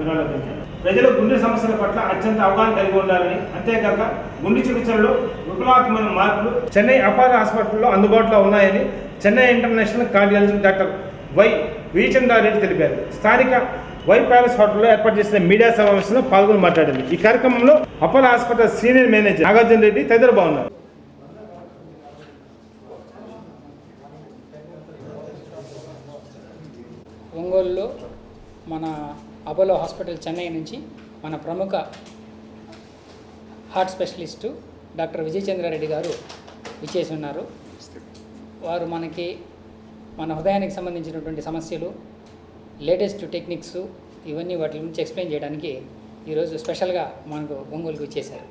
వివరాలు ప్రజలు గుండె సమస్యల పట్ల అత్యంత అవగాహన కలిగి ఉండాలని, అంతేకాక గుండె చికిత్సలలో విప్లవాత్మకమైన మార్పులు చెన్నై అపార హాస్పిటల్లో అందుబాటులో ఉన్నాయని Chennai international cardiologist doctor Y Vijayachandra Reddy తెలిపారు. స్థానిక వై ప్యాలెస్ హోటల్లో ఏర్పాటు చేసిన మీడియా సమావేశంలో పాల్గొని మాట్లాడారు. ఈ కార్యక్రమంలో Apollo hospital senior manager Nagarjuna Reddy తదితరులు బాగున్నారు. ఒంగోలులో మన అపోలో హాస్పిటల్ చెన్నై నుంచి మన ప్రముఖ హార్ట్ స్పెషలిస్టు డాక్టర్ విజయచంద్రారెడ్డి గారు విచ్చేసి ఉన్నారు. వారు మనకి మన హృదయానికి సంబంధించినటువంటి సమస్యలు, లేటెస్ట్ టెక్నిక్స్ ఇవన్నీ వాటి గురించి ఎక్స్ప్లెయిన్ చేయడానికి ఈరోజు స్పెషల్గా మనకు ఒంగోలుకు వచ్చేసారు.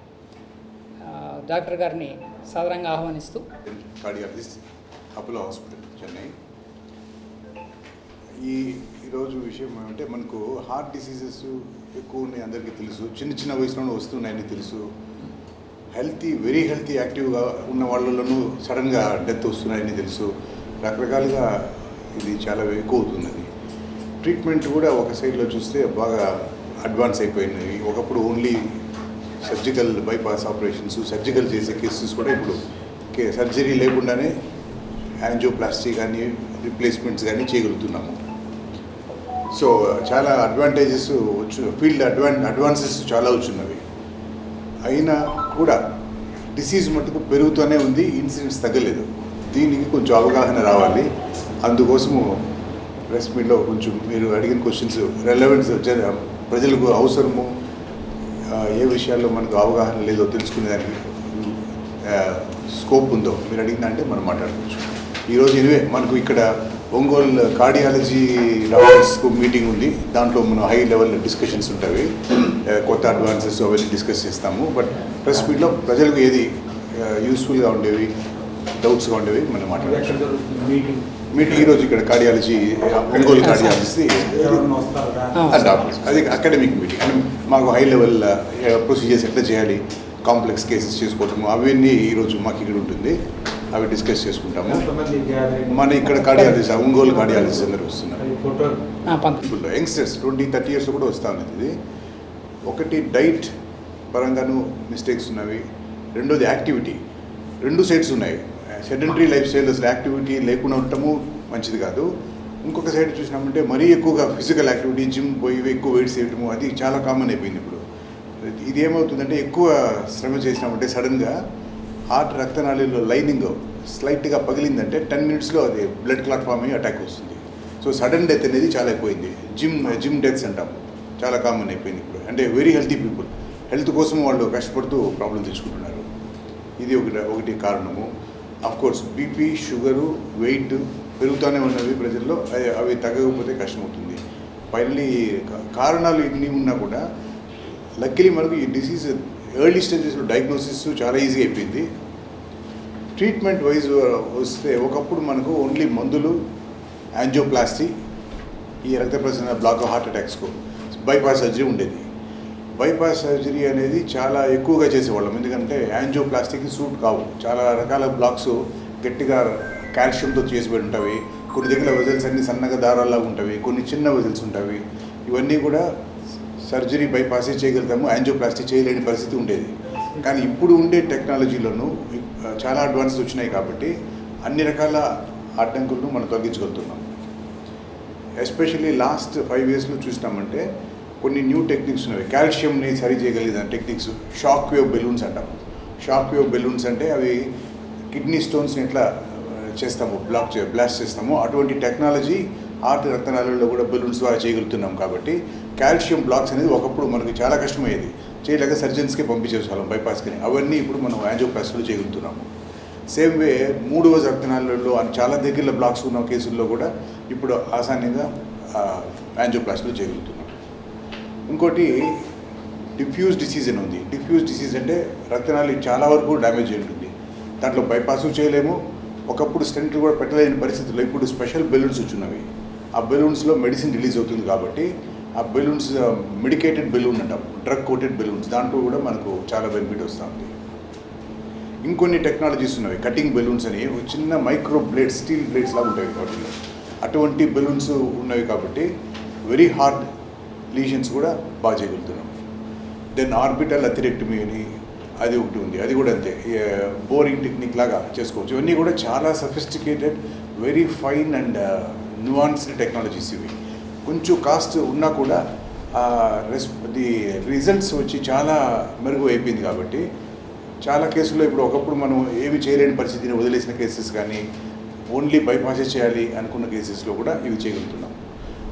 డాక్టర్ గారిని సాధారణంగా ఆహ్వానిస్తూ అపోలో హాస్పిటల్ చెన్నై. ఈరోజు విషయం ఏమంటే మనకు హార్ట్ డిసీజెస్ ఎక్కువ ఉన్నాయి, అందరికీ తెలుసు. చిన్న వయసులోనే వస్తున్నాయని తెలుసు. వెరీ హెల్తీ యాక్టివ్గా ఉన్న వాళ్ళలోనూ సడన్గా డెత్ వస్తున్నాయని తెలుసు. రకరకాలుగా ఇది చాలా ఎక్కువ అవుతున్నది. ట్రీట్మెంట్ కూడా ఒక సైడ్లో చూస్తే బాగా అడ్వాన్స్ అయిపోయినాయి. ఒకప్పుడు only surgical bypass operations, surgical చేసే కేసెస్ కూడా ఇప్పుడు సర్జరీ లేకుండానే యాంజియోప్లాస్టీ కానీ రిప్లేస్మెంట్స్ కానీ చేయగలుగుతున్నాము. సో చాలా అడ్వాంటేజెస్ ఫీల్డ్ అడ్వాన్సెస్ చాలా వచ్చినవి. అయినా కూడా డిసీజ్ మటుకు పెరుగుతూనే ఉంది, ఇన్సిడెంట్స్ తగ్గలేదు. దీనికి కొంచెం అవగాహన రావాలి. అందుకోసము ప్రెస్ మీట్లో కొంచెం మీరు అడిగిన క్వశ్చన్స్ రెలవెన్స్ ప్రజలకు అవసరము, ఏ విషయాల్లో మనకు అవగాహన లేదో తెలుసుకునేదానికి స్కోప్ ఉందో మీరు అడిగిందంటే మనం మాట్లాడుకోవచ్చు. ఈరోజు ఇవే మనకు ఇక్కడ ఒంగోలు కార్డియాలజీ డాక్టర్స్కు మీటింగ్ ఉంది. దాంట్లో మనం హై లెవెల్ డిస్కషన్స్ ఉంటాయి, కొత్త అడ్వాన్సెస్ అవన్నీ డిస్కస్ చేస్తాము. బట్ ప్రెస్ మీట్లో ప్రజలకు ఏది యూస్ఫుల్గా ఉండేవి, డౌట్స్గా ఉండేవి మనం మాట్లాడచ్చు. మీటింగ్ ఈరోజు ఇక్కడ కార్డియాలజీ ఒంగోలు కార్డియాలజీ డాక్టర్స్, అది అకాడమిక్ మీటింగ్. అండ్ మాకు హై లెవెల్ ప్రొసీజర్స్ ఎట్లా చేయాలి, కాంప్లెక్స్ కేసెస్ చేసుకోవటము అవన్నీ ఈరోజు మాకు ఇక్కడ ఉంటుంది. అవి డిస్కస్ చేసుకుంటాము. మన ఇక్కడ కార్డియాలజిస్ట్ ఒంగోలు కార్డియాలజిస్ట్ అందరూ వస్తున్నారు. యంగ్స్టర్స్ 20-30 years కూడా వస్తూ ఉన్నది. ఇది ఒకటి డైట్ పరంగాను మిస్టేక్స్ ఉన్నవి, రెండోది యాక్టివిటీ. రెండు సైడ్స్ ఉన్నాయి. సెడెంటరీ లైఫ్ స్టైల్ అసలు యాక్టివిటీ లేకుండా ఉండటము మంచిది కాదు. ఇంకొక సైడ్ చూసినామంటే మరీ ఎక్కువగా ఫిజికల్ యాక్టివిటీ, జిమ్ పోయి ఎక్కువ వెయిట్స్ చేయటము అది చాలా కామన్ అయిపోయింది ఇప్పుడు. ఇది ఏమవుతుందంటే ఎక్కువ శ్రమ చేసినామంటే సడన్గా హార్ట్ రక్తనాళాల్లో లైనింగ్ స్లైట్గా పగిలిందంటే 10 minutesలో అది బ్లడ్ క్లాట్ ఫామ్ అయ్యి అటాక్ వస్తుంది. సో సడన్ డెత్ అనేది చాలా ఎక్కువైంది. జిమ్ డెత్స్ అంటాం, చాలా కామన్ అయిపోయింది ఇప్పుడు. అంటే వెరీ హెల్తీ పీపుల్ హెల్త్ కోసం వాళ్ళు కష్టపడుతూ ప్రాబ్లం తెచ్చుకుంటున్నారు. ఇది ఒకటి కారణము. కోర్స్ బీపీ, షుగరు, వెయిట్ పెరుగుతూనే ఉన్నవి ప్రజల్లో. అవి తగ్గకపోతే కష్టమవుతుంది. ఫైనలీ కారణాలు ఇన్ని ఉన్నా కూడా లక్కీలీ మనకు ఈ డిసీజ్ ఎర్లీ స్టేజెస్లో డయాగ్నోసిస్ చాలా ఈజీ అయిపోయింది. ట్రీట్మెంట్ వైజ్ వస్తే ఒకప్పుడు మనకు ఓన్లీ మందులు, యాంజియోప్లాస్టీ, ఈ రక్త ప్రసరణ బ్లాక్ హార్ట్ అటాక్స్కు బైపాస్ సర్జరీ ఉండేది. బైపాస్ సర్జరీ అనేది చాలా ఎక్కువగా చేసేవాళ్ళం, ఎందుకంటే యాంజియోప్లాస్టీకి సూట్ కావు. చాలా రకాల బ్లాక్స్ గట్టిగా కాల్షియంతో చేసిబడి ఉంటాయి. కొన్ని దగ్గర వెజల్స్ అన్నీ సన్నగా దారాల్లాగా ఉంటాయి, కొన్ని చిన్న వెజల్స్ ఉంటాయి. ఇవన్నీ కూడా సర్జరీ బైపాసే చేయగలుగుతాము, యాంజియోప్లాస్టీ చేయలేని పరిస్థితి ఉండేది. కానీ ఇప్పుడు ఉండే టెక్నాలజీలోనూ చాలా అడ్వాన్సెస్ వచ్చినాయి కాబట్టి అన్ని రకాల అడ్డంకులను మనం తొలగించగలుగుతున్నాం. ఎస్పెషల్లీ లాస్ట్ 5 yearsలో చూసినామంటే కొన్ని న్యూ టెక్నిక్స్ ఉన్నవి. కాల్షియంని సరి చేయగలిగిన టెక్నిక్స్, షాక్ వేవ్ బెలూన్స్ అంటాం. షాక్ వేవ్ బెలూన్స్ అంటే అవి కిడ్నీ స్టోన్స్ని ఎట్లా చేస్తాము, బ్లాస్ట్ చేస్తాము, అటువంటి టెక్నాలజీ హార్ట్ రక్తనాళాల్లో కూడా బెలూన్స్ ద్వారా చేయగలుగుతున్నాం. కాబట్టి కాల్షియం బ్లాక్స్ అనేది ఒకప్పుడు మనకి చాలా కష్టమయ్యేది, చేయలేక సర్జన్స్కి పంపించేసాం బైపాస్కి. అవన్నీ ఇప్పుడు మనం యాంజియోప్లాస్టీలో చేయగలుగుతున్నాము. సేమ్ వే 3వ రక్తనాళాల్లో చాలా దగ్గరలో బ్లాక్స్ ఉన్న కేసుల్లో కూడా ఇప్పుడు ఆసాన్యంగా యాంజియోప్లాస్టీలో చేయగలుగుతున్నాం. ఇంకోటి డిఫ్యూజ్ డిసీజ్ అని ఉంది. డిఫ్యూజ్ డిసీజ్ అంటే రక్తనాళి చాలా వరకు డ్యామేజ్ అయి ఉంటుంది. దాంట్లో బైపాసు చేయలేము, ఒకప్పుడు స్టెంట్ కూడా పెట్టలేని పరిస్థితుల్లో ఇప్పుడు స్పెషల్ బెలూన్స్ వచ్చినవి. ఆ బెలూన్స్లో మెడిసిన్ రిలీజ్ అవుతుంది కాబట్టి ఆ బెలూన్స్ మెడికేటెడ్ బెలూన్ అంటాం, డ్రగ్ కోటెడ్ బెలూన్స్, దాంట్లో కూడా మనకు చాలా బెనిఫిట్ వస్తుంది. ఇంకొన్ని టెక్నాలజీస్ ఉన్నవి, కటింగ్ బెలూన్స్ అని, చిన్న మైక్రో బ్లేడ్స్, స్టీల్ బ్లేడ్స్ లాగా ఉంటాయి వాటిలో. అటువంటి బెలూన్స్ ఉన్నవి కాబట్టి వెరీ హార్డ్ లీషన్స్ కూడా బాగా చేయగలుగుతున్నాం. దెన్ ఆర్బిటల్ అథిరెక్టమీ అని అది ఒకటి ఉంది, అది కూడా అంతే బోరింగ్ టెక్నిక్ లాగా చేసుకోవచ్చు. ఇవన్నీ కూడా చాలా sophisticated, very fine and nuanced technologies ఇవి. కొంచెం కాస్ట్ ఉన్నా కూడా ది రిజల్ట్స్ వచ్చి చాలా మెరుగు అయిపోయింది. కాబట్టి చాలా కేసుల్లో ఇప్పుడు ఒకప్పుడు మనం ఏమి చేయలేని పరిస్థితిని వదిలేసిన కేసెస్ కానీ, ఓన్లీ బైపాసే చేయాలి అనుకున్న కేసెస్లో కూడా ఇవి చేయగలుగుతున్నాం.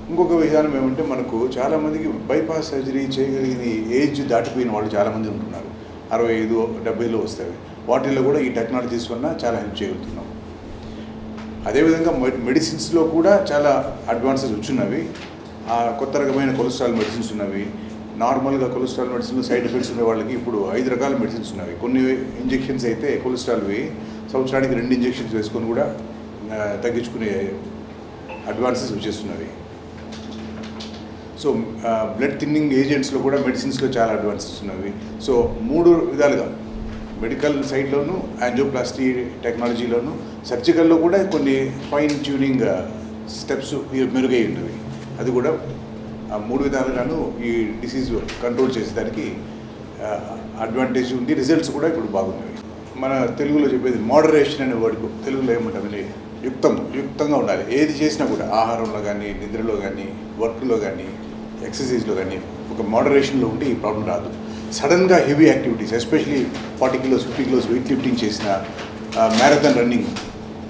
ఇంకొక విధానం ఏమంటే, మనకు చాలామందికి బైపాస్ సర్జరీ చేయగలిగిన ఏజ్ దాటిపోయిన వాళ్ళు చాలామంది ఉంటున్నారు, 65, 70లో వస్తాయి. వాటిల్లో కూడా ఈ టెక్నాలజీస్ వల్ల చాలా హెల్ప్ చేయగలుగుతున్నాం. అదేవిధంగా మెడిసిన్స్లో కూడా చాలా అడ్వాన్సెస్ వచ్చినవి. కొత్త రకమైన కొలెస్ట్రాల్ మెడిసిన్స్ ఉన్నవి. నార్మల్గా కొలెస్ట్రాల్ మెడిసిన్ సైడ్ ఎఫెక్ట్స్ ఉన్న వాళ్ళకి ఇప్పుడు 5 రకాల మెడిసిన్స్ ఉన్నవి. కొన్ని ఇంజెక్షన్స్ అయితే కొలెస్ట్రాల్వి సంవత్సరానికి 2 ఇంజెక్షన్స్ వేసుకొని కూడా తగ్గించుకునే అడ్వాన్సెస్ వచ్చేస్తున్నవి. సో బ్లడ్ థిన్నింగ్ ఏజెంట్స్లో కూడా మెడిసిన్స్లో చాలా అడ్వాన్సెస్ ఉన్నవి. సో 3 విధాలుగా మెడికల్ సైడ్లోను, యాంజియోప్లాస్టీ టెక్నాలజీలోను, సర్జికల్లో కూడా కొన్ని ఫైన్ ట్యూనింగ్ స్టెప్స్ మెరుగై ఉన్నవి. అది కూడా 3 విధాలుగాను ఈ డిసీజ్ కంట్రోల్ చేసేదానికి అడ్వాంటేజ్ ఉంది. రిజల్ట్స్ కూడా ఇప్పుడు బాగున్నవి. మన తెలుగులో చెప్పేది మోడరేషన్ అనే వర్డ్, తెలుగులో ఏమంటారని యుక్తంగా ఉండాలి. ఏది చేసినా కూడా ఆహారంలో కానీ, నిద్రలో కానీ, వర్క్లో కానీ, ఎక్సర్సైజ్లో కానీ ఒక మోడరేషన్లో ఉంటే ఈ ప్రాబ్లం రాదు. సడన్గా heavy activities, especially 40 kilos 50 kilos weight lifting చేసిన, మ్యారథాన్ రన్నింగ్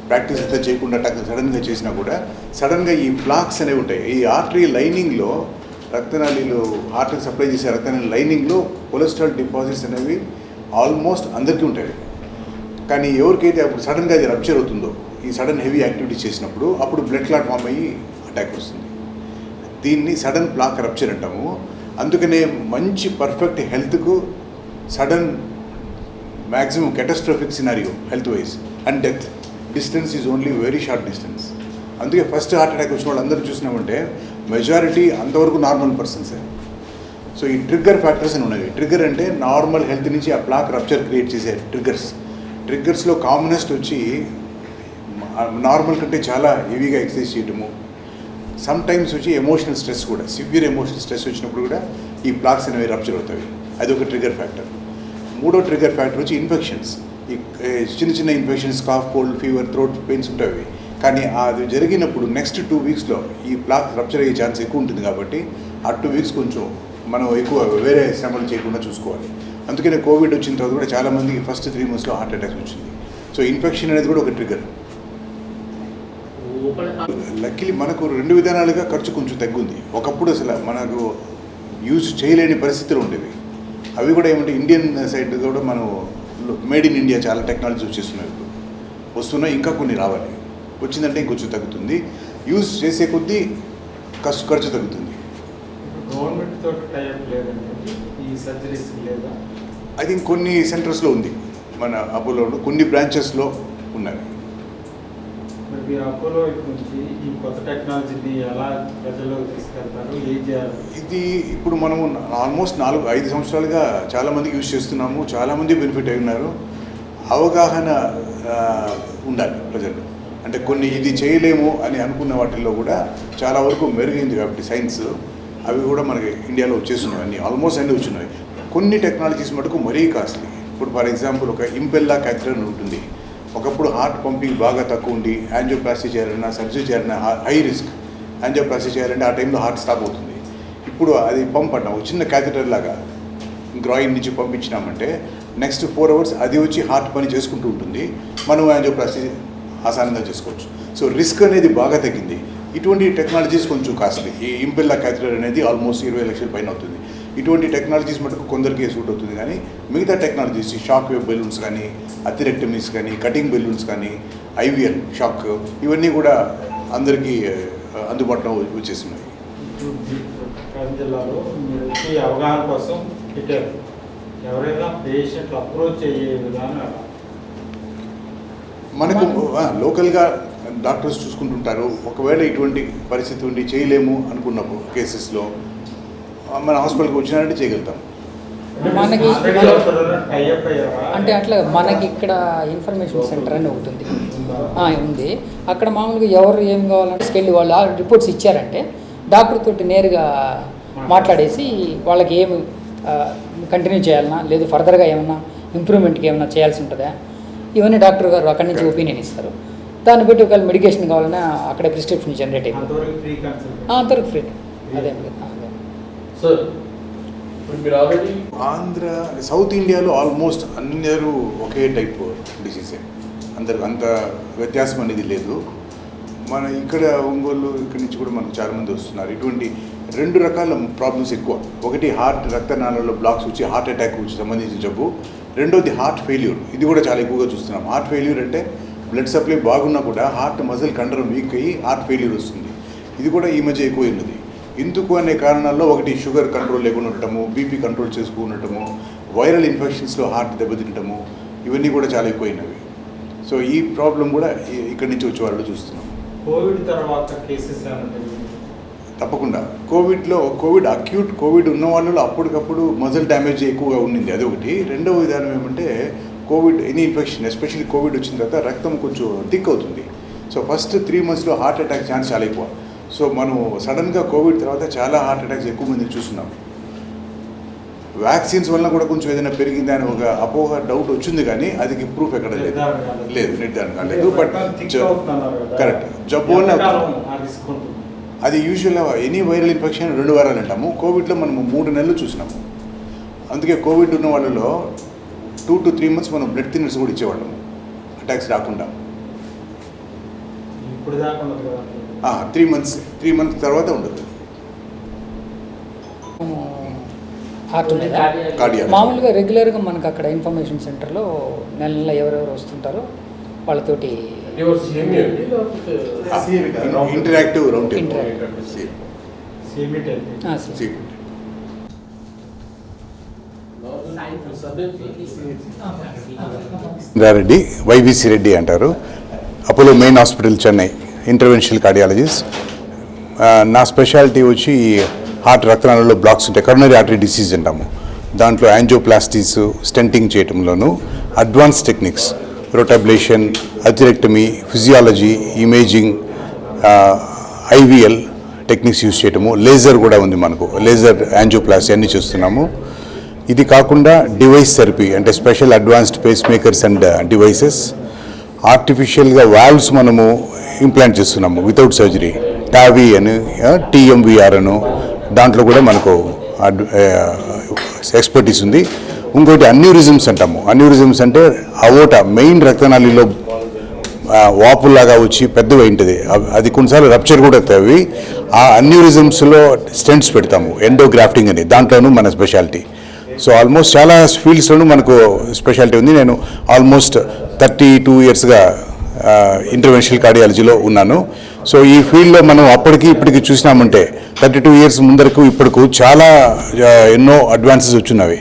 ప్రాక్టీస్ అంతా చేయకుండా సడన్గా చేసినా కూడా సడన్గా ఈ ప్లాక్స్ అనేవి ఉంటాయి. ఈ ఆర్టరీ లైనింగ్లో, రక్తనాళీలు హార్ట్కి సప్లై చేసే రక్తనాళీ లైనింగ్లో కొలెస్ట్రాల్ డిపాజిట్స్ అనేవి ఆల్మోస్ట్ అందరికీ ఉంటాయి. కానీ ఎవరికైతే అప్పుడు సడన్గా అది రప్చర్ అవుతుందో, ఈ సడన్ హెవీ యాక్టివిటీస్ చేసినప్పుడు, అప్పుడు బ్లడ్ క్లాట్ ఫామ్ అయ్యి అటాక్ వస్తుంది. దీన్ని సడన్ ప్లాక్ రప్చర్ అంటాము. అందుకనే మంచి పర్ఫెక్ట్ హెల్త్కు sudden maximum catastrophic scenario health wise and death distance is only very short distance. అందుకే ఫస్ట్ హార్ట్ అటాక్ వచ్చిన వాళ్ళు అందరూ చూసినామంటే మెజారిటీ అంతవరకు నార్మల్ పర్సన్సే. సో ఈ ట్రిగ్గర్ ఫ్యాక్టర్స్ అని ఉన్నాయి. ట్రిగ్గర్ అంటే నార్మల్ హెల్త్ నుంచి ఆ ప్లాక్ రప్చర్ క్రియేట్ చేసే ట్రిగ్గర్స్లో కామనెస్ట్ వచ్చి నార్మల్ కంటే చాలా హెవీగా ఎక్సర్సైజ్ చేయటము, సమ్ టైమ్స్ వచ్చి ఎమోషనల్ స్ట్రెస్ కూడా, సివియర్ ఎమోషనల్ స్ట్రెస్ వచ్చినప్పుడు కూడా ఈ ప్లాక్స్ అనేవి రప్చర్ అవుతాయి. అది ఒక ట్రిగ్గర్ ఫ్యాక్టర్. 3వ ట్రిగ్గర్ ఫ్యాక్టర్ వచ్చి ఇన్ఫెక్షన్స్. ఈ చిన్న infections, cough, cold, fever, throat pains ఉంటాయి. కానీ అది జరిగినప్పుడు నెక్స్ట్ 2 వీక్స్లో ఈ ప్లాక్ రప్చర్ అయ్యే ఛాన్స్ ఎక్కువ ఉంటుంది. కాబట్టి ఆ 2 వీక్స్ కొంచెం మనం ఎక్కువ వేరే శ్రమలు చేయకుండా చూసుకోవాలి. అందుకనే కోవిడ్ వచ్చిన తర్వాత కూడా చాలామందికి ఫస్ట్ 3 మంత్స్లో హార్ట్ అటాక్స్ వచ్చింది. సో ఇన్ఫెక్షన్ అనేది కూడా ఒక ట్రిగ్గర్. లక్కీలీ మనకు 2 విధానాలుగా ఖర్చు కొంచెం తగ్గుంది. ఒకప్పుడు అసలు మనకు యూజ్ చేయలేని పరిస్థితులు ఉండేవి. అవి కూడా ఏమంటే ఇండియన్ సైడ్ కూడా మనం మేడ్ ఇన్ ఇండియా చాలా టెక్నాలజీ వచ్చేస్తున్నాయి. ఇప్పుడు వస్తున్నాయి, ఇంకా కొన్ని రావాలి. వచ్చిందంటే ఇంకొంచెం తగ్గుతుంది. యూజ్ చేసే కొద్దీ ఖర్చు తగ్గుతుంది. గవర్నమెంట్ తోటి టైప్ లేదండి ఈ సర్జరీస్ లేదా? ఐ థింక్ కొన్ని సెంటర్స్లో ఉంది, మన అపోలోలో కొన్ని బ్రాంచెస్లో ఉన్నాయి. మరి అపోలో నుంచి ఈ కొత్త టెక్నాలజీని ఎలా ప్రజల్లోకి తీసుకెళ్తారు, ఏం చేయాలి? ఇది ఇప్పుడు మనము ఆల్మోస్ట్ 4-5 సంవత్సరాలుగా చాలామందికి యూజ్ చేస్తున్నాము. చాలామంది బెనిఫిట్ అయి ఉన్నారు. అవగాహన ఉండాలి ప్రజలు. అంటే కొన్ని ఇది చేయలేము అని అనుకున్న వాటిల్లో కూడా చాలా వరకు మెరుగైంది. కాబట్టి సైన్స్ అవి కూడా మనకి ఇండియాలో వచ్చేస్తున్నాయి. అన్నీ ఆల్మోస్ట్ అన్నీ వచ్చినాయి. కొన్ని టెక్నాలజీస్ మటుకు మరీ కాస్ట్లీ. ఇప్పుడు ఫర్ ఎగ్జాంపుల్ ఒక ఇంపెల్లా క్యాథెటర్ ఉంటుంది. ఒకప్పుడు హార్ట్ పంపింగ్ బాగా తక్కువ ఉండి యాంజియోప్లాస్టీ చేయాలన్నా, సర్జరీ చేయాలన్నా హై రిస్క్. యాంజియోప్లాస్టీ చేయాలంటే ఆ టైంలో హార్ట్ స్టాప్ అవుతుంది. ఇప్పుడు అది పంప్ అంటాం, ఒక చిన్న క్యాథెటర్ లాగా గ్రాయిన్ నుంచి పంపించినామంటే నెక్స్ట్ 4 hours అది వచ్చి హార్ట్ పని చేసుకుంటూ ఉంటుంది. మనం యాంజియోప్లాస్టీ ఆసానంగా చేసుకోవచ్చు. సో రిస్క్ అనేది బాగా తగ్గింది. ఇటువంటి టెక్నాలజీస్ కొంచెం కాస్ట్లీ. ఈ ఇంపెల్లా క్యాథెటర్ అనేది ఆల్మోస్ట్ 20 లక్షల పైన అవుతుంది. ఇటువంటి టెక్నాలజీస్ మటుకు కొందరికి సూట్ అవుతుంది. కానీ మిగతా టెక్నాలజీస్, షాక్ వేవ్ బెలూన్స్ కానీ, అథిరెక్టమీస్ కానీ, కటింగ్ బెలూన్స్ కానీ, ఐవిఎల్ షాక్, ఇవన్నీ కూడా అందరికీ అందుబాటులో వచ్చేస్తున్నాయి. జిల్లాలో మీరు వచ్చి అవగాహన కోసం పెట్టారు. ఎవరైనా పేషెంట్లు అప్రోచ్ అయ్యే విధానం మనకు లోకల్గా డాక్టర్స్ చూసుకుంటుంటారు. ఒకవేళ ఇటువంటి పరిస్థితి ఉండి చేయలేము అనుకున్నప్పుడు కేసెస్లో మన హాస్పిటల్కి వచ్చినారంటే చేయగలుగుతాం. మనకి అంటే అట్లా మనకి ఇక్కడ ఇన్ఫర్మేషన్ సెంటర్ అని ఒకటి ఉంది. అక్కడ మామూలుగా ఎవరు ఏం కావాలంటే వెళ్ళి వాళ్ళు రిపోర్ట్స్ ఇచ్చారంటే డాక్టర్ తోటి నేరుగా మాట్లాడేసి వాళ్ళకి ఏమి కంటిన్యూ చేయాలన్నా లేదు ఫర్దర్గా ఏమన్నా ఇంప్రూవ్మెంట్కి ఏమన్నా చేయాల్సి ఉంటుందా ఇవన్నీ డాక్టర్ గారు అక్కడి నుంచి ఒపీనియన్ ఇస్తారు. దాన్ని బట్టి ఒకవేళ మెడికేషన్ కావాలన్నా అక్కడే ప్రిస్క్రిప్షన్ జనరేట్ అయిపోతుంది. అంతవరకు ఫ్రీ అదే సార్. మీరు ఆల్రెడీ ఆంధ్ర సౌత్ ఇండియాలో ఆల్మోస్ట్ అందరూ ఒకే టైప్ డిసీజే, అందరు అంత వ్యత్యాసం అనేది లేదు. మన ఇక్కడ ఒంగోలు ఇక్కడి నుంచి కూడా మనకు చాలామంది వస్తున్నారు. ఇటువంటి 2 రకాల ప్రాబ్లమ్స్ ఎక్కువ. ఒకటి హార్ట్ రక్తనాళాల్లో బ్లాక్స్ వచ్చి హార్ట్ అటాక్ సంబంధించిన జబ్బు, రెండోది హార్ట్ ఫెయిల్యూర్. ఇది కూడా చాలా ఎక్కువగా చూస్తున్నాం. హార్ట్ ఫెయిల్యూర్ అంటే బ్లడ్ సప్లై బాగున్నా కూడా హార్ట్ మజిల్ కండరం వీక్ అయ్యి హార్ట్ ఫెయిల్యూర్ వస్తుంది. ఇది కూడా ఈ మధ్య ఎక్కువ ఉన్నది. ఎందుకు అనే కారణాల్లో ఒకటి షుగర్ కంట్రోల్ లేకుండా ఉండటము, బీపీ కంట్రోల్ చేసుకుని ఉండటము, వైరల్ ఇన్ఫెక్షన్స్లో హార్ట్ దెబ్బతింటము, ఇవన్నీ కూడా చాలా ఎక్కువైనవి. సో ఈ ప్రాబ్లం కూడా ఇక్కడి నుంచి వచ్చే వాళ్ళు చూస్తున్నాం. కోవిడ్ తర్వాత కేసెస్ తప్పకుండా కోవిడ్ అక్యూట్ కోవిడ్ ఉన్న వాళ్ళలో అప్పటికప్పుడు మజిల్ డ్యామేజ్ ఎక్కువగా ఉండింది, అదొకటి. రెండవ విధానం ఏమంటే COVID any infection especially COVID వచ్చిన తర్వాత రక్తం కొంచెం థిక్ అవుతుంది. సో ఫస్ట్ 3 monthsలో హార్ట్ అటాక్ ఛాన్స్ చాలా ఎక్కువ. సో మనం సడన్గా కోవిడ్ తర్వాత చాలా హార్ట్ అటాక్స్ ఎక్కువ మంది చూస్తున్నాం. వ్యాక్సిన్స్ వల్ల కూడా కొంచెం ఏదైనా పెరిగిందా అని ఒక అపోహ డౌట్ వచ్చింది, కానీ అది ప్రూఫ్ ఎక్కడ లేదు, నిర్ధారణ కాలేదు. బట్ కరెక్ట్ జబ్బు వల్ల అది యూజువల్గా ఎనీ వైరల్ ఇన్ఫెక్షన్ 2 వారాలు అంటాము. కోవిడ్లో మనము 3 నెలలు చూసినాము. అందుకే కోవిడ్ ఉన్న వాళ్ళలో 2 to 3 months మనం బ్లడ్ థిన్నర్స్ కూడా ఇచ్చేవాళ్ళము అటాక్స్ రాకుండా. 3 months తర్వాత ఉండదు. హార్ట్ మీద మామూలుగా రెగ్యులర్గా మనకు అక్కడ ఇన్ఫర్మేషన్ సెంటర్లో నెల ఎవరెవరు వస్తుంటారో వాళ్ళతోటి interactive round Reddy, YVC Reddy అంటారు. Apollo main hospital Chennai, interventional cardiologist. నా స్పెషాలిటీ వచ్చి హార్ట్ రక్తనాళాల్లో బ్లాక్స్ ఉంటాయి, కరోనరీ ఆర్టరీ డిసీజ్ అంటాము. దాంట్లో యాంజియోప్లాస్టీస్, స్టెంటింగ్ చేయటంలోను advance techniques, rotablation, atherectomy, physiology, imaging, IVL techniques use చేయటము. లేజర్ కూడా ఉంది మనకు, లేజర్ యాంజియోప్లాస్టీ అన్నీ చూస్తున్నాము. ఇది కాకుండా డివైస్ థెరపీ అంటే special advanced pacemakers and devices. ఆర్టిఫిషియల్గా వాల్వ్స్ మనము ఇంప్లాంట్ చేస్తున్నాము వితౌట్ సర్జరీ, టావీ అని, టీఎంవిఆర్ అను, దాంట్లో కూడా మనకు ఎక్స్పర్టీస్ ఉంది. ఇంకోటి అన్యూరిజమ్స్ అంటాము. అన్యూరిజమ్స్ అంటే అవోటా మెయిన్ రక్తనాళిలో వాపులాగా వచ్చి పెద్దవి ఉంటుంది, అది కొన్నిసార్లు రప్చర్ కూడా అవుతాయి. ఆ అన్యూరిజమ్స్లో స్టెంట్స్ పెడతాము, ఎండోగ్రాఫ్టింగ్ అని, దాంట్లోనూ మన స్పెషాలిటీ. సో ఆల్మోస్ట్ చాలా ఫీల్డ్స్లోనూ మనకు స్పెషాలిటీ ఉంది. నేను ఆల్మోస్ట్ 32 yearsగా ఇంటర్వెన్షనల్ కార్డియాలజీలో ఉన్నాను. సో ఈ ఫీల్డ్లో మనం అప్పటికి ఇప్పటికి చూసినామంటే 32 years ముందరకు ఇప్పటికు చాలా ఎన్నో అడ్వాన్సెస్ వచ్చినవి.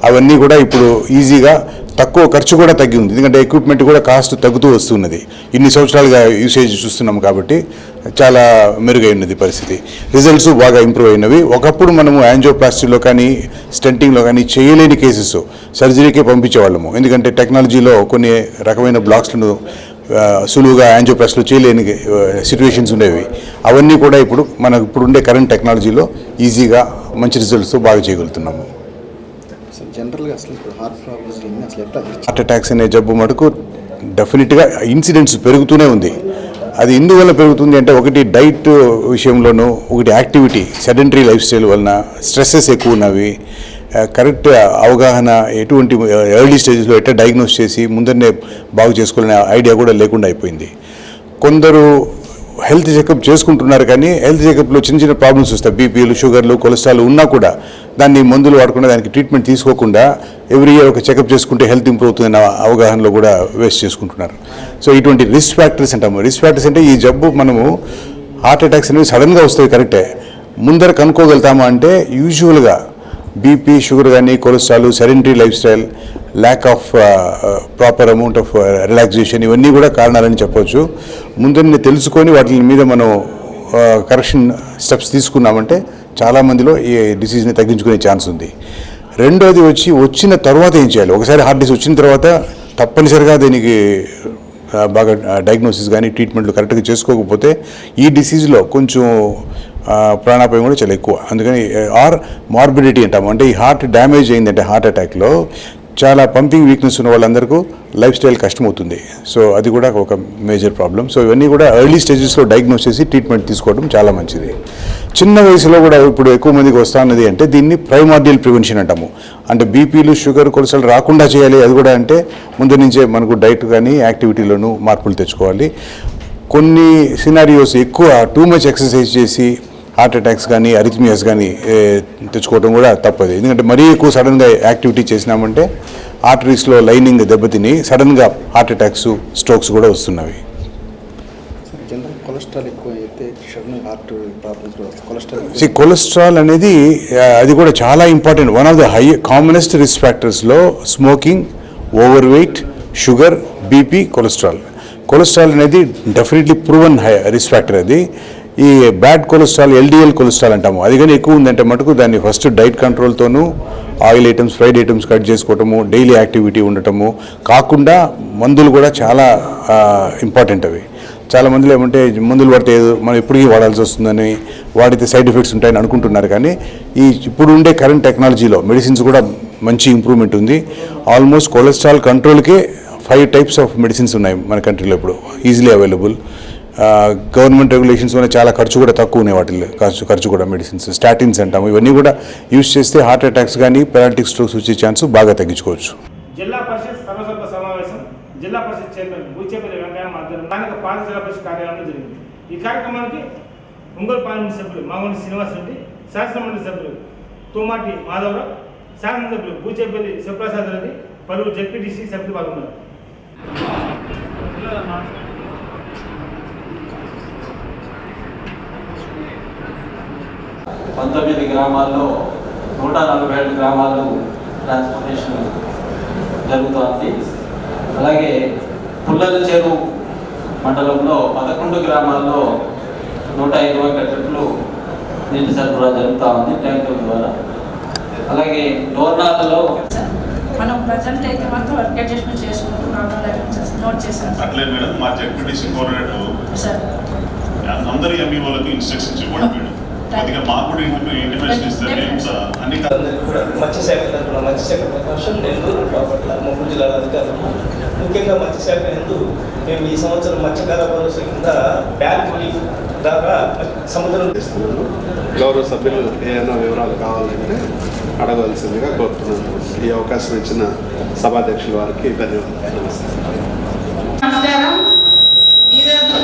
అవన్నీ కూడా ఇప్పుడు ఈజీగా తక్కువ ఖర్చు కూడా తగ్గి ఉంది, ఎందుకంటే ఎక్విప్మెంట్ కూడా కాస్ట్ తగ్గుతూ వస్తున్నది. ఇన్ని సంవత్సరాలుగా యూసేజ్ చూస్తున్నాం కాబట్టి చాలా మెరుగై ఉన్నది పరిస్థితి. రిజల్ట్స్ బాగా ఇంప్రూవ్ అయినవి. ఒకప్పుడు మనము యాంజియోప్లాస్టీలో కానీ స్టెంటింగ్లో కానీ చేయలేని కేసెస్ సర్జరీకే పంపించేవాళ్ళము, ఎందుకంటే టెక్నాలజీలో కొన్ని రకమైన బ్లాక్స్లను సులువుగా యాంజియోప్లాస్టీలో చేయలేని సిచ్యువేషన్స్ ఉండేవి. అవన్నీ కూడా ఇప్పుడు మనకు ఇప్పుడుండే కరెంట్ టెక్నాలజీలో ఈజీగా మంచి రిజల్ట్స్తో బాగా చేయగలుగుతున్నాము. జనరల్గా అసలు ఇప్పుడు హార్ట్ ప్రాబ్లమ్స్ అసలు ఎట్లా హార్ట్ అటాక్స్ అనే జబ్బు మటుకు డెఫినెట్గా ఇన్సిడెంట్స్ పెరుగుతూనే ఉంది. అది ఎందువల్ల పెరుగుతుంది అంటే ఒకటి డైట్ విషయంలోనూ, ఒకటి యాక్టివిటీ, సెడెంటరీ లైఫ్ స్టైల్ వలన, స్ట్రెస్సెస్ ఎక్కువ ఉన్నవి, కరెక్ట్ అవగాహన, ఎటువంటి ఎర్లీ స్టేజ్లో ఎట్లా డయాగ్నోస్ చేసి ముందరనే బాగు చేసుకోవాలనే ఐడియా కూడా లేకుండా అయిపోయింది. కొందరు హెల్త్ చెకప్ చేసుకుంటున్నారు, కానీ హెల్త్ చెకప్లో చిన్న చిన్న ప్రాబ్లమ్స్ వస్తాయి, బీపీలు, షుగర్లు, కొలెస్ట్రాల్ ఉన్నా కూడా దాన్ని మందులు వాడకుండా, దానికి ట్రీట్మెంట్ తీసుకోకుండా ఎవ్రీ ఇయర్ ఒక చెకప్ చేసుకుంటే హెల్త్ ఇంప్రూవ్ అవుతుందన్న అవగాహనలో కూడా వేస్ట్ చేసుకుంటున్నారు. సో ఇటువంటి రిస్క్ ఫ్యాక్టర్స్ అంటాము. రిస్క్ ఫ్యాక్టర్స్ అంటే ఈ జబ్బు మనము హార్ట్ అటాక్స్ అనేవి సడన్గా వస్తాయి కరెక్టే, ముందర కనుక్కోగలుగుతామా అంటే యూజువల్గా బీపీ, షుగర్ కానీ, cholesterol, sedentary life style, lack of proper amount of relaxation, ఇవన్నీ కూడా కారణాలని చెప్పవచ్చు. ముందరనే తెలుసుకొని వాటి మీద మనం కరెక్షన్ స్టెప్స్ తీసుకున్నామంటే చాలామందిలో ఈ డిసీజ్ని తగ్గించుకునే ఛాన్స్ ఉంది. రెండోది వచ్చిన తర్వాత ఏం చేయాలి? ఒకసారి హార్ట్ డిసీజ్ వచ్చిన తర్వాత తప్పనిసరిగా దీనికి బాగా డయాగ్నోసిస్ కానీ ట్రీట్మెంట్లు కరెక్ట్గా చేసుకోకపోతే ఈ డిసీజ్లో కొంచెం ప్రాణాపాయం కూడా చాలా ఎక్కువ. అందుకని మార్బిడిటీ అంటాము, అంటే ఈ హార్ట్ డ్యామేజ్ అయిందంటే హార్ట్ అటాక్లో చాలా పంపింగ్ వీక్నెస్ ఉన్న వాళ్ళందరికీ లైఫ్ స్టైల్ కష్టమవుతుంది. సో అది కూడా ఒక మేజర్ ప్రాబ్లం. సో ఇవన్నీ కూడా ఎర్లీ స్టేజెస్లో డయాగ్నోస్ చేసి ట్రీట్మెంట్ తీసుకోవడం చాలా మంచిది. చిన్న వయసులో కూడా ఇప్పుడు ఎక్కువ మందికి వస్తూ ఉన్నది అంటే దీన్ని ప్రైమార్డియల్ ప్రివెన్షన్ అంటాము. అంటే బీపీలు, షుగర్, కొలెస్ట్రాల్ రాకుండా చేయాలి. అది కూడా అంటే ముందు నుంచే మనకు డైట్ కానీ యాక్టివిటీలోనూ మార్పులు తెచ్చుకోవాలి. కొన్ని సినారియోస్ ఎక్కువ టూ మచ్ ఎక్సర్సైజ్ చేసి హార్ట్ అటాక్స్ కానీ అరిథమియాస్ కానీ తెచ్చుకోవడం కూడా తప్పదు. ఎందుకంటే మరీ ఎక్కువ సడన్గా యాక్టివిటీ చేసినామంటే ఆర్టరీస్లో లైనింగ్ దెబ్బతిని సడన్గా హార్ట్ అటాక్స్, స్ట్రోక్స్ కూడా వస్తున్నవి. జనరల్ కొలెస్ట్రాల్ ఎక్కువ అయితే సడన్ హార్ట్ ప్రాబ్లమ్స్ కొలెస్ట్రాల్ అనేది అది కూడా చాలా important. One of the commonest risk ఫ్యాక్టర్స్లో smoking, over weight, sugar, BP, cholesterol అనేది డెఫినెట్లీ ప్రూవన్ రిస్క్ ఫ్యాక్టర్. అది ఈ బ్యాడ్ కొలెస్ట్రాల్, ఎల్డిఎల్ కొలెస్ట్రాల్ అంటాము, అది కానీ ఎక్కువ ఉందంటే మటుకు దాన్ని ఫస్ట్ డైట్ కంట్రోల్తోనూ oil items, fried items cut చేసుకోవటము, డైలీ యాక్టివిటీ ఉండటము కాకుండా మందులు కూడా చాలా ఇంపార్టెంట్. అవి చాలా మందిలో ఏమంటే మందులు పడితే మనం ఎప్పటికీ వాడాల్సి వస్తుందని, వాడితే సైడ్ ఎఫెక్ట్స్ ఉంటాయని అనుకుంటున్నారు. కానీ ఇప్పుడు ఉండే కరెంట్ టెక్నాలజీలో మెడిసిన్స్ కూడా మంచి ఇంప్రూవ్మెంట్ ఉంది. ఆల్మోస్ట్ కొలెస్ట్రాల్ కంట్రోల్కే 5 types ఆఫ్ మెడిసిన్స్ ఉన్నాయి మన కంట్రీలో ఇప్పుడు, ఈజీలీ అవైలబుల్. గవర్నమెంట్ రెగ్యులేషన్స్ వల్ల చాలా ఖర్చు కూడా తక్కువ ఉన్నాయి. వాటిల్లో ఖర్చు కూడా మెడిసిన్స్, స్టాటిన్స్ అంటాము, ఇవన్నీ కూడా యూజ్ చేస్తే హార్ట్ అటాక్స్ కానీ పెరాలిటిక్ స్ట్రోక్స్ వచ్చే ఛాన్స్ బాగా తగ్గించుకోవచ్చు. జిల్లా పరిషత్ సర్వసభ్య సమావేశం జిల్లా పరిషత్ చైర్మన్ బూచేపల్లి వెంకయ్య ఆధ్వర్యంలో స్థానిక పాలక జిల్లా పరిషత్ కార్యాలయంలో జరిగింది. ఈ కార్యక్రమానికి ఒంగోలు పార్లమెంట్ సభ్యులు మాగంటి శ్రీనివాస్ రెడ్డి, శాసనమండలి సభ్యులు తుమ్మాటి మాధవరావు, శాసనసభ్యులు బూచేపల్లి శివప్రసాద్ రెడ్డి, పలువురు జెడ్పీటీసీ సభ్యులు పాల్గొన్నారు. 19 గ్రామాల్లో 147 గ్రామాలు ట్రాన్స్పోర్టేషన్ జరుగుతోంది. అలాగే పుల్లల చెరువు మండలంలో 11 గ్రామాల్లో 120 ట్రిప్లు నీటి సరఫరా జరుగుతూ ఉంది ట్యాంకుల ద్వారా. అలాగే డోర్నాలలో మనం ప్రజెంట్ అయితే మాత్రం వర్క్ అడ్జస్ట్మెంట్ చేసుకుంటున్నాం. నోట్ చేశాను. అట్లే మేడం, మా జెడ్పీటీసీ కోఆర్డినేటర్ అందరి ఎంఈఓలకు ఇన్స్ట్రక్షన్స్ ఇవ్వండి మేడం. కొద్దిగా మాకు కూడా ఇంటిమేషన్ ఇస్తే అన్ని కూడా మత్స్యశాఖ తరఫున మత్స్యశాఖ ప్రకాశం, నెల్లూరు, బాపట్ల, ముగ్గురు జిల్లాల అధికారులు ముఖ్యంగా మత్స్యశాఖ ఎందు మేము ఈ సంవత్సరం మత్స్యకార భరోసా కింద బ్యాక్ లీఫ్ ద్వారా సముద్రం చేస్తున్నాను. గౌరవ సభ్యులు ఏమైనా వివరాలు కావాలంటే అడగవలసిందిగా కోరుతున్నాను. ఈ అవకాశం ఇచ్చిన సభాధ్యక్షుల వారికి ధన్యవాదాలు. నమస్కారం. ఈరోజు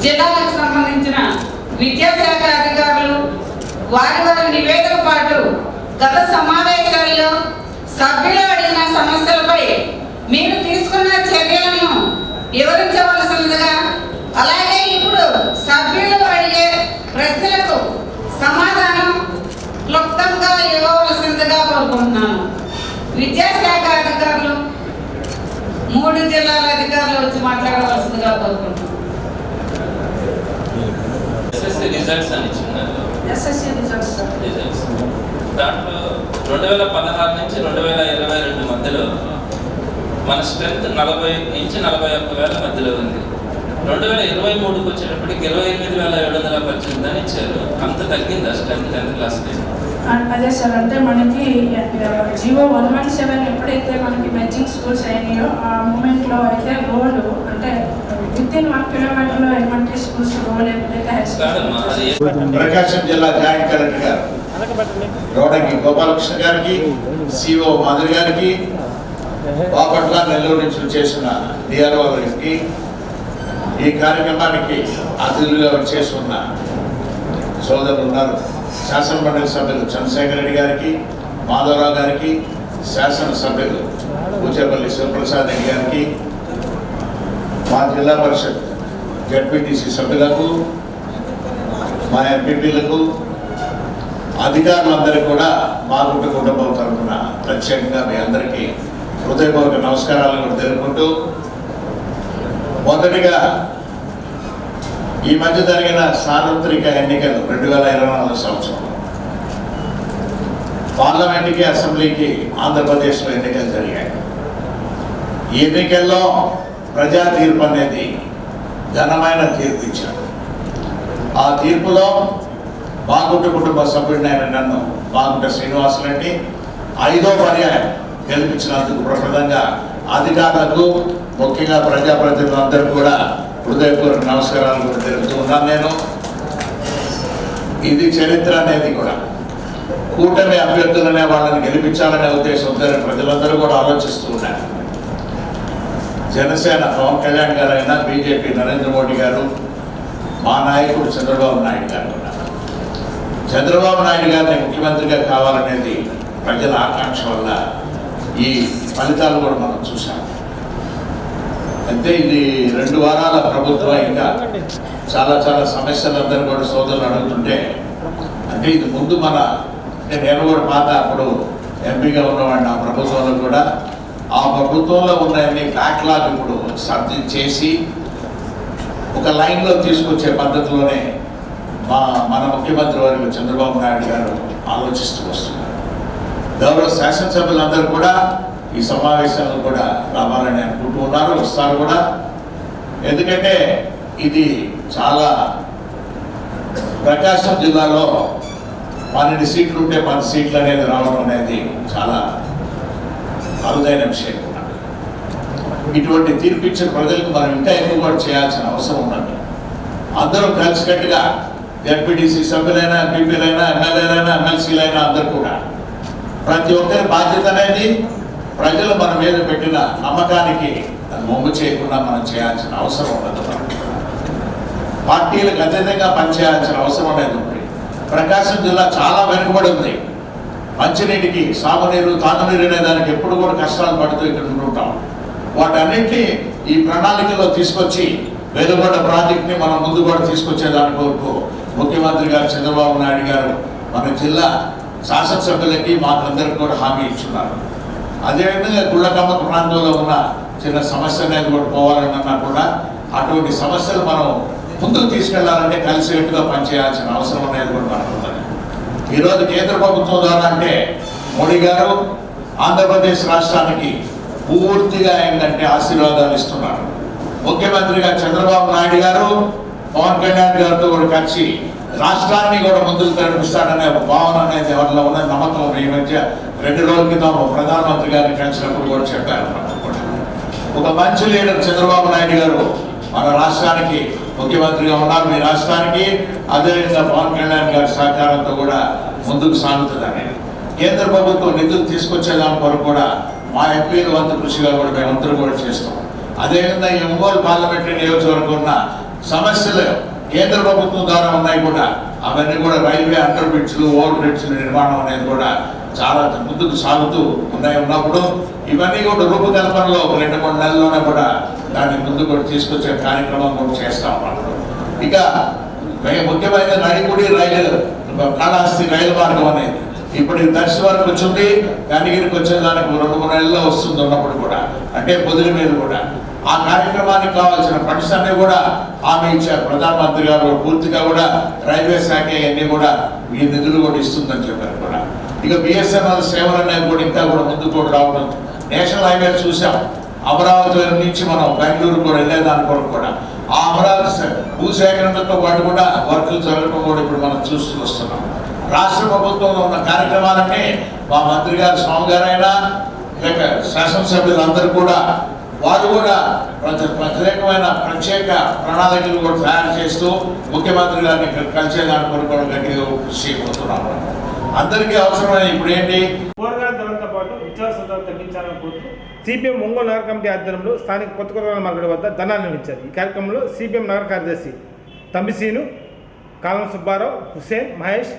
జిల్లాలకు సంబంధించిన విద్యాశాఖ అధికారులు వారి నివేదిక పాటు గత సమావేశాల్లో సభ్యులు అడిగిన సమస్యలపై మీరు తీసుకున్న చర్యలను వివరించవలసిందిగా, అలాగే ఇప్పుడు సభ్యులు అడిగే ప్రశ్నలకు సమాధానం క్లుప్తంగా ఇవ్వవలసిందిగా కోరుకుంటున్నాను. విద్యాశాఖ అధికారులు 3 జిల్లాల అధికారులు వచ్చి మాట్లాడవలసిందిగా కోరుకుంటున్నాను. రిజల్ట్స్ అని ఇచ్చినారు. ఎస్ఎస్సి రిజల్ట్స్ దాంట్లో 2016 నుంచి 2022 మధ్యలో మన స్ట్రెంత్ 40 నుంచి 41,000 మధ్యలో ఉంది. 2023కి వచ్చేటప్పటికి 28,718 అని ఇచ్చారు. అంత తగ్గిందా స్ట్రెంత్ 10th క్లాస్కి? అదే సార్, అంటే మనకి జీవో 117 ఎప్పుడైతే మనకి మెర్జింగ్ స్కూల్స్ అయినాయో ఆ మూమెంట్లో అయితే రోడ్ అంటే వితిన్ 1 కిలోమీటర్లో ఎలిమెంటరీ స్కూల్స్ రోడ్ ఎప్పుడైతే హై స్కూల్. ప్రకాశం జిల్లా జాయింట్ కలెక్టర్ గారు రోడకి గోపాలకృష్ణ గారికి, సిఓ మాధురి గారికి, బాపట్ల, నెల్లూరు నుంచి చేసిన డిఆర్ఓ గారికి, ఈ కార్యక్రమానికి అతిథులుగా వచ్చేసి ఉన్న సోదరులు ఉన్నారు. శాసనమండలి సభ్యులు చంద్రశేఖర్ రెడ్డి గారికి, మాధవరావు గారికి, శాసనసభ్యులు బూచేపల్లి శివప్రసాద్ రెడ్డి గారికి, మా జిల్లా పరిషత్ జెడ్పీటీసీ సభ్యులకు, మా ఎంపీపీలకు, అధికారులందరికీ కూడా మా కుటుంబం తరఫున ప్రత్యేకంగా మీ అందరికీ హృదయపూర్వక నమస్కారాలు కూడా తెలుపుకుంటూ, మొదటిగా ఈ మధ్య జరిగిన సార్వత్రిక ఎన్నికలు 2024 సంవత్సరం పార్లమెంట్కి, అసెంబ్లీకి ఆంధ్రప్రదేశ్లో ఎన్నికలు జరిగాయి. ఈ ఎన్నికల్లో ప్రజా తీర్పు అనేది ఘనమైన తీర్పు ఇచ్చారు. ఆ తీర్పులో మాగుంట కుటుంబ సభ్యుడినైన నన్ను మాగుంట శ్రీనివాసులండి 5వ పర్యాయం గెలిపించినందుకు ప్రప్రదంగా అధికారులకు ముఖ్యంగా ప్రజాప్రతినిధులందరూ కూడా హృదయపూర్వక నమస్కారాలు కూడా తెలుపుతూ ఉన్నాను. నేను ఇది చరిత్ర అనేది కూడా కూటమి అభ్యర్థులనే వాళ్ళని గెలిపించాలనే ఉద్దేశంతో ప్రజలందరూ కూడా ఆలోచిస్తూ ఉన్నారు. జనసేన పవన్ కళ్యాణ్ గారు అయినా, బీజేపీ నరేంద్ర మోడీ గారు, మా నాయకుడు చంద్రబాబు నాయుడు గారు ఉన్నారు. చంద్రబాబు నాయుడు గారిని ముఖ్యమంత్రిగా కావాలనేది ప్రజల ఆకాంక్ష వల్ల ఈ ఫలితాలు కూడా మనం చూసాం. అయితే ఇది 2 వారాల ప్రభుత్వం ఇంకా చాలా సమస్యలందరూ కూడా సోదరులు అడుగుతుంటే, అంటే ఇది ముందు నేను కూడా పాత అప్పుడు ఎంపీగా ఉన్నవాడిని ఆ ప్రభుత్వంలో కూడా, ఆ ప్రభుత్వంలో ఉన్న బ్యాక్లాగ్ ఇప్పుడు సర్ది చేసి ఒక లైన్లో తీసుకొచ్చే పద్ధతిలోనే మన ముఖ్యమంత్రి వర్యులు చంద్రబాబు నాయుడు గారు ఆలోచిస్తూ వస్తున్నారు. గౌరవ శాసనసభ్యులందరూ కూడా ఈ సమావేశంలో కూడా రావాలని అనుకుంటూ ఉన్నారు, వస్తారు కూడా. ఎందుకంటే ఇది చాలా ప్రకాశం జిల్లాలో 12 సీట్లు ఉంటే 10 సీట్లు అనేది రావడం అనేది చాలా అరుదైన విషయం. ఇటువంటి తీర్పు ఇచ్చిన ప్రజలకు మనం ఇంకా ఎక్కువ కూడా చేయాల్సిన అవసరం ఉన్నది. అందరూ కలిసికట్టుగా జడ్పీటీసీ సభ్యులైనా, ఎంపీలైనా, ఎమ్మెల్యేలైనా, ఎమ్మెల్సీలైనా అందరూ కూడా ప్రతి ఒక్కరి బాధ్యత అనేది ప్రజలు మన మీద పెట్టిన నమ్మకానికి మొమ్ము చేయకుండా మనం చేయాల్సిన అవసరం ఉన్నది. పార్టీలకు అతీతంగా పనిచేయాల్సిన అవసరం అనేది ఉంది. ప్రకాశం జిల్లా చాలా వెనుకబడి ఉంది. మంచినీటికి, సాగునీరు, తాగునీరు అనే దానికి ఎప్పుడు కూడా కష్టాలు పడుతూ ఇక్కడ ఉంటుంటాం. వాటన్నింటినీ ఈ ప్రణాళికలో తీసుకొచ్చి వెలుగొండ ప్రాజెక్ట్ని మనం ముందు కూడా తీసుకొచ్చేదాని కొరకు ముఖ్యమంత్రి గారు చంద్రబాబు నాయుడు గారు మన జిల్లా శాసనసభ్యులకి మాకందరికి కూడా హామీ ఇచ్చున్నారు. అదేవిధంగా గుళ్ళకమ్మక ప్రాంతంలో ఉన్న చిన్న సమస్య అనేది కూడా పోవాలన్నా కూడా అటువంటి సమస్యలు మనం ముందుకు తీసుకెళ్లాలంటే కలిసికట్టుగా పనిచేయాల్సిన అవసరం అనేది కూడా మనకు ఉన్నది. ఈరోజు కేంద్ర ప్రభుత్వం ద్వారా అంటే మోడీ గారు ఆంధ్రప్రదేశ్ రాష్ట్రానికి పూర్తిగా ఏంటంటే ఆశీర్వాదాలు ఇస్తున్నారు. ముఖ్యమంత్రిగా చంద్రబాబు నాయుడు గారు పవన్ కళ్యాణ్ గారితో కూడా కలిసి రాష్ట్రాన్ని కూడా ముందుకు నడిపిస్తాడనే భావన అనేది ఎవరిలో ఉన్న నమ్మకం. ఈ మధ్య 2 రోజుల క్రితం ప్రధానమంత్రి గారిని కలిసినప్పుడు కూడా చెప్పారు. ఒక మంచి లీడర్ చంద్రబాబు నాయుడు గారు మన రాష్ట్రానికి ముఖ్యమంత్రిగా ఉన్నారు. మీ రాష్ట్రానికి అదేవిధంగా పవన్ కళ్యాణ్ గారి సహకారంతో కూడా ముందుకు సాగుతుందని కేంద్ర ప్రభుత్వం నిధులు తీసుకొచ్చేదాని కొరకు కూడా మా ఎంపీల వంతు కృషిగా కూడా మేమందరూ కూడా చేస్తాం. అదేవిధంగా ఈ ఒంగోలు పార్లమెంటరీ నియోజకవర్గం ఉన్న సమస్యలు కేంద్ర ప్రభుత్వం ద్వారా ఉన్నాయి కూడా, అవన్నీ కూడా రైల్వే అండర్ బ్రిడ్జ్లు, ఓవర్ బ్రిడ్జ్ల నిర్మాణం అనేది కూడా చాలా ముందుకు సాగుతూ ఉన్నప్పుడు ఇవన్నీ కూడా రూపకల్పనలో ఒక 2-3 నెలల్లోనే కూడా దాన్ని ముందు కూడా తీసుకొచ్చే కార్యక్రమం కూడా చేస్తా ఉన్నాం. ఇక ముఖ్యమైన నడికుడి రైలు కాళహస్తి రైలు మార్గం అనేది ఇప్పుడు దర్శి వరకు వచ్చింది, కనిగిరికి వచ్చేదానికి 2-3 నెలల్లో వస్తుంది. ఉన్నప్పుడు కూడా అంటే పొదిలి మీద కూడా ఆ కార్యక్రమానికి కావాల్సిన ఫండ్స్ అన్ని కూడా హామీ ఇచ్చారు ప్రధానమంత్రి గారు. పూర్తిగా కూడా రైల్వే శాఖ అన్ని కూడా ఈ నిధులు కూడా ఇస్తుందని చెప్పారు కూడా. ఇక బిఎస్ఎన్ఎల్ సేవలు అనేది కూడా ఇంకా కూడా ముందుకు కూడా రావడం. నేషనల్ హైవే చూసాం, అమరావతి నుంచి మనం బెంగళూరు కూడా వెళ్ళేదాని కొరకు కూడా ఆ అమరావతి భూసేకరణతో పాటు కూడా వర్కులు జరగడం కూడా ఇప్పుడు మనం చూస్తూ వస్తున్నాం. రాష్ట్ర ప్రభుత్వంలో ఉన్న కార్యక్రమాలన్నీ మా మంత్రి గారు, స్వామి గారైనా లేక శాసనసభ్యులందరూ కూడా వాళ్ళు కూడా ప్రత్యేకమైన ప్రత్యేక ప్రణాళికలు కూడా తయారు చేస్తూ ముఖ్యమంత్రి గారిని కలిసేదాని కొరకు కూడా గట్టిగా కృషి చేయబోతున్నాం. అందరికీ అవసరమైన ఇప్పుడు ఏంటి, కూరగాయల ధరలతో పాటు నిత్యావసర ధరలు తగ్గించాలని కోరుతూ సిపిఎం ఒంగోలు నగర కమిటీ ఆధ్వర్యంలో స్థానిక కొత్త కూరగాయల మార్కెట్ వద్ద ధర్నాలు నిర్వహించారు. ఈ కార్యక్రమంలో సిపిఎం నగర కార్యదర్శి తంబిసీను, కాలం సుబ్బారావు, హుసేన్, మహేష్,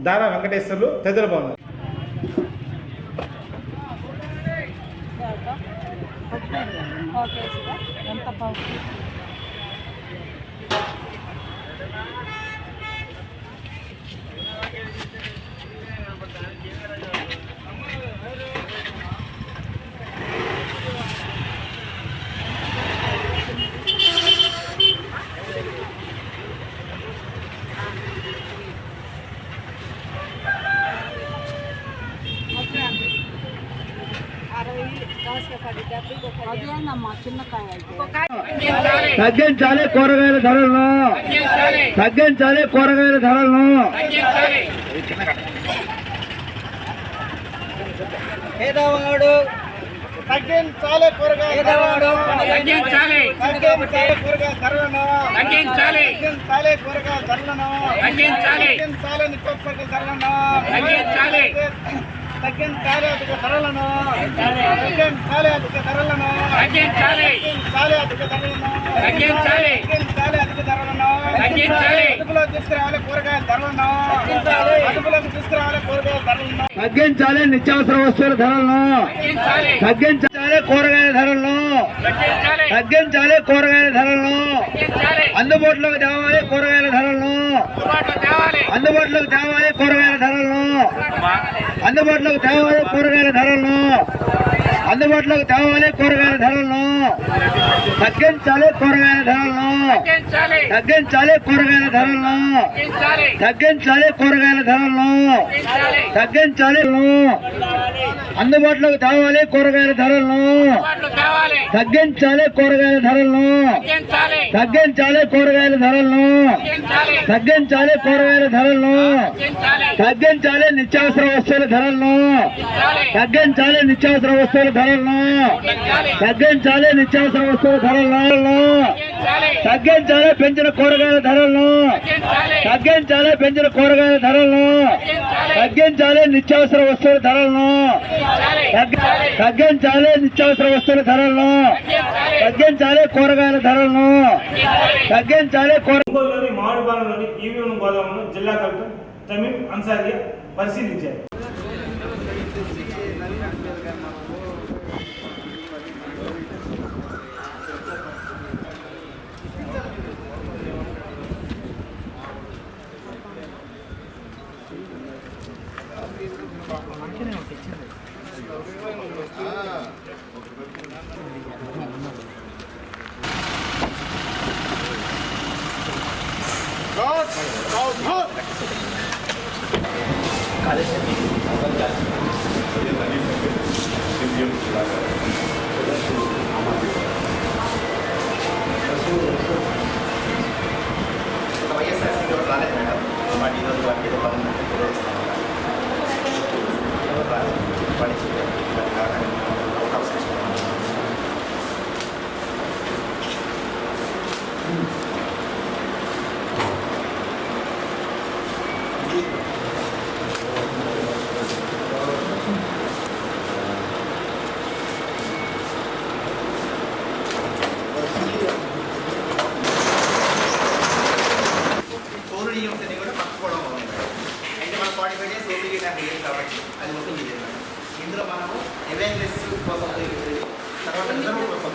దారా వెంకటేశ్వర్లు తదితరులు బాగున్నారు. అది తగ్గించాలి కూరగాయల ధరలను, తగ్గించాలి కూరగాయల ధరలను. పేదవాడు తగ్గించాలి కూరగాయల ధరలను, తగ్గించాలి కూరగాయల ధరలను, తగ్గించాలి కూరగాయల ధరలను, తగ్గించాలి నిత్యావసర ధరలను, తగ్గించాలి అధిక ధరలను, తగ్గించాలి అధిక ధరలను, తగ్గించాలి అధిక ధరలను, అధిక ధరలను, అదుపులో తీసుకురావాలి కూరగాయల ధరలను, అదుపులోకి తీసుకురావాలి కూరగాయల ధరలను, తగ్గించాలి నిత్యావసర వస్తువుల ధరలను, తగ్గించాలి కూరగాయల ధరలను, తగ్గించాలి కూరగాయల ధరలను, అందుబాటులోకి తేవాలి కూరగాయల ధరలను, అందుబాటులోకి తేవాలి కూరగాయల ధరలను, అందుబాటులోకి తేవాలి కూరగాయల ధరలను, అందుబాటులోకి తేవాలి కూరగాయల ధరలను, తగ్గించాలి కూరగాయల ధరలను, తగ్గించాలి కూరగాయల ధరలను, తగ్గించాలి కూరగాయల ధరలను, తగ్గించాలి అందుబాటులోకి తేవాలి కూరగాయల ధరలను, తగ్గించాలి కూరగాయల ధరలను, తగ్గించాలి కూరగాయల ధరలను, తగ్గించాలి కూరగాయల ధరలను, తగ్గించాలి నిత్యావసర వస్తువుల ధరలను, తగ్గించాలి నిత్యావసర వస్తువుల ధరలను, తగ్గించాలి నిత్యావసర వస్తువుల ధరలను, తగ్గించాలి పెంచిన కూరగాయల ధరలను, తగ్గించాలి పెంచిన కూరగాయల ధరలను, తగ్గించాలి నిత్యావసర వస్తువుల ధరలను, తగ్గించాలి నిత్యావసర వస్తువుల ధరలను, తగ్గించాలి కూరగాయల ధరలను, తగ్గించాలి ఒంగోలులోని మామిడిపాలెంలోని ఈవీఎం గోదామును జిల్లా కలెక్టర్ తమీమ్ అన్సారియా పరిశీలించారు. వైఎస్ఆర్సీపీ రాలేదు మేడం, వాటి ఈరోజు వాటి ఏదో పని అవకాశం కూడా పట్టుకోవడం అంటే మన 45 days ఓపీడీ టైం లేదు కాబట్టి అది ఓపెన్ చేయాలి మేడం. ఇందులో మనము అవేర్నెస్ కోసం తర్వాత రిజర్వ్ కోసం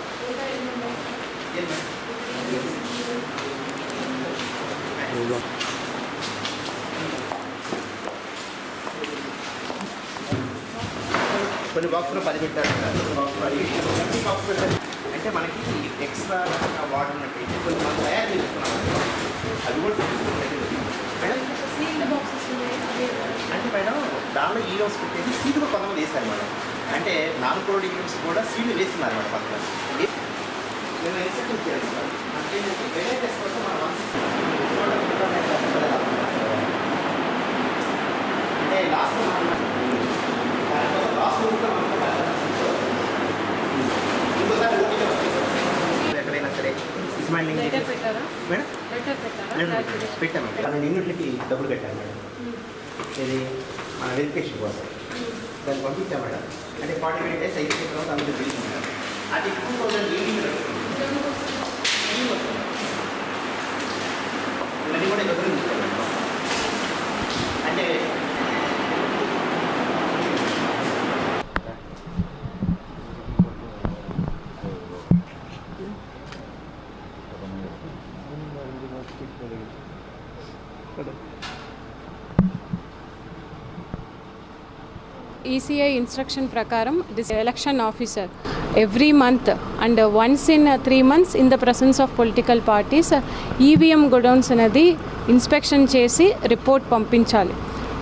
కొన్ని బాక్స్లో 10 పెట్టారు కదా, బాక్స్ పెట్టారు అంటే మనకి ఎక్స్ట్రా వాటర్ ఉన్నట్టు కొన్ని మనం తయారు చేసుకున్నాం అది కూడా మేడం. అంటే మేడం దానిలో ఈరోజు పెట్టేసి సీడ్లు కొంతమంది వేశారు మేడం, అంటే 4 crore యూనిట్స్ కూడా సీడ్లు వేస్తున్నారు మేడం పక్కన. మేము ఎక్సెప్ట్ చేస్తాం అంటే వెరైటీస్ కోసం మనం అంటే లాస్ట్ ఎక్కడైనా సరే ఇస్మాయిల్ మేడం పెట్టాము 12 యూనిట్లకి డబ్బులు కట్టాను మేడం. ఇది మన వెరిఫికేషన్ కోసం దాన్ని పంపించాం మేడం. అంటే 48 days అయిపోయిన తర్వాత అందులో బిల్డింగ్ మేడం అది 2018 అది కూడా దగ్గర అంటే ECI instruction prakaram this election officer every month and once in 3 months in the presence of political parties EVM godowns anadi inspection chesi report pampinchali.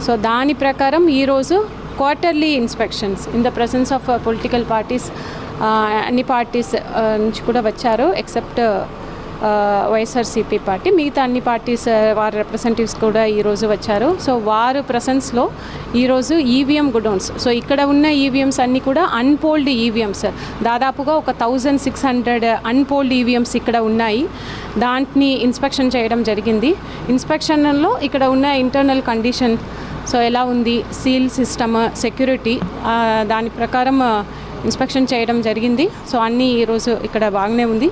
So దాని ప్రకారం ఈ రోజు quarterly inspections in the presence of political parties అన్ని parties నుంచి కూడా వచ్చారు except YSRCP party. మిగతా అన్ని పార్టీస్ వారి రిప్రజెంటేటివ్స్ కూడా ఈరోజు వచ్చారు. సో వారు ప్రెసెన్స్లో ఈరోజు ఈవీఎం గుడౌన్స్, సో ఇక్కడ ఉన్న ఈవీఎంస్ అన్నీ కూడా అన్పోల్డ్ ఈవీఎంస్, దాదాపుగా ఒక 1600 అన్పోల్డ్ ఈవీఎంస్ ఇక్కడ ఉన్నాయి. దాంట్ని ఇన్స్పెక్షన్ చేయడం జరిగింది. ఇన్స్పెక్షన్లో ఇక్కడ ఉన్న ఇంటర్నల్ కండిషన్, సో ఎలా ఉంది, సీల్ సిస్టమ్, సెక్యూరిటీ, దాని ప్రకారం ఇన్స్పెక్షన్ చేయడం జరిగింది. సో అన్నీ ఈరోజు ఇక్కడ బాగానే ఉంది.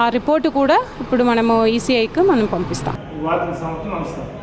ఆ రిపోర్టు కూడా ఇప్పుడు మనము ఈసీఐకి మనం పంపిస్తాం. వార్తల సమాప్తం. నమస్కారం.